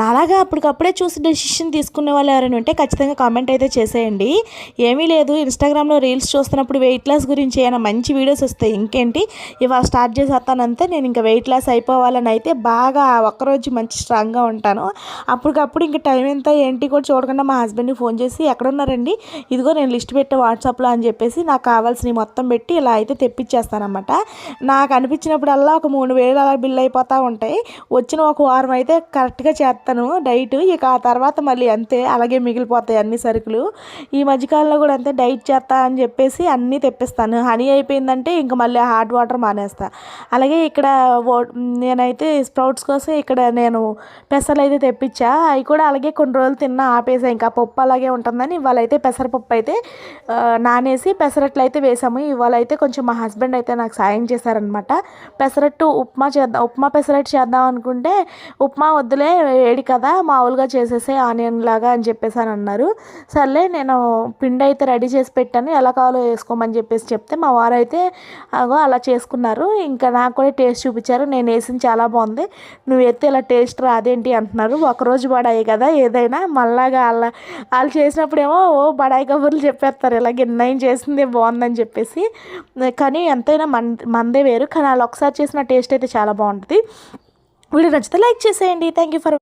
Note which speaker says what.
Speaker 1: నాలాగా అప్పటికప్పుడే చూసి డెసిషన్ తీసుకునే వాళ్ళు ఎవరైనా ఉంటే ఖచ్చితంగా కామెంట్ అయితే చేసేయండి. ఏమీ లేదు, ఇన్స్టాగ్రామ్లో రీల్స్ చూస్తున్నప్పుడు వెయిట్ లాస్ గురించి ఏమైనా మంచి వీడియోస్ వస్తాయి, ఇంకేంటి ఇవాళ స్టార్ట్ చేసేస్తానంతే. నేను ఇంకా వెయిట్ లాస్ అయిపోవాలని అయితే బాగా ఒక్కరోజు మంచి స్ట్రాంగ్గా ఉంటాను. అప్పటికప్పుడు ఇంకా టైం ఎంత ఏంటి కూడా చూడకుండా మా హస్బెండ్కి ఫోన్ చేసి ఎక్కడున్నారండి, ఇదిగో నేను లిస్ట్ పెట్టే వాట్సాప్లో అని చెప్పేసి నాకు కావాల్సినవి మొత్తం పెట్టి ఇలా అయితే తెప్పించేస్తానమాట. నాకు అనిపించినప్పుడల్లా ఒక 3000 అలా బిల్ అయిపోతూ ఉంటాయి. వచ్చిన ఒక వారం అయితే కరెక్ట్గా చేస్తాను డైట్, ఇక ఆ తర్వాత మళ్ళీ అంతే అలాగే మిగిలిపోతాయి అన్ని సరుకులు. ఈ మధ్యకాలంలో కూడా అంతే, డైట్ చేస్తా అని చెప్పేసి అన్నీ తెప్పిస్తాను. హనీ అయిపోయిందంటే ఇంక మళ్ళీ హాట్ వాటర్ మానేస్తా. అలాగే ఇక్కడ నేనైతే స్ప్రౌట్స్ కోసం ఇక్కడ నేను పెసర్లు అయితే తెప్పించా. అవి కూడా అలాగే కొన్ని రోజులు తిన్నా ఆపేసా, ఇంకా పప్పు అలాగే ఉంటుందని ఇవాళ అయితే పెసరపప్పు అయితే నానేసి పెసరట్లు అయితే వేసాము. ఇవాళ అయితే కొంచెం మా హస్బెండ్ అయితే నాకు సాయం చేశారనమాట. పెసరట్టు ఉప్మా పెసరట్టు చేద్దాం అనుకుంటే ఉప్మా వద్దులే వేడి కదా మామూలుగా చేసేసే ఆనియన్ లాగా అని చెప్పేసి అని అన్నారు. సర్లే నేను పిండి అయితే రెడీ చేసి పెట్టాను, ఎలా కావాలో వేసుకోమని చెప్పేసి చెప్తే మా వారు అయితే అగో అలా చేసుకున్నారు. ఇంకా నాకు కూడా టేస్ట్ చూపించారు, నేను వేసింది చాలా బాగుంది, నువ్వు ఎత్తే ఇలా టేస్ట్ రాదేంటి అంటున్నారు. ఒకరోజు బడాయి కదా ఏదైనా మళ్ళాగా వాళ్ళు చేసినప్పుడేమో ఓ బడాయి కబుర్లు చెప్పేస్తారు, ఇలా గిన్నెం చేసిందే బాగుందని చెప్పేసి. కానీ ఎంతైనా మందే వేరు, కానీ వాళ్ళు ఒకసారి చేసిన టేస్ట్ అయితే చాలా బాగుంటుంది. వీడియో నచ్చితే లైక్ చేసేయండి. Thank you for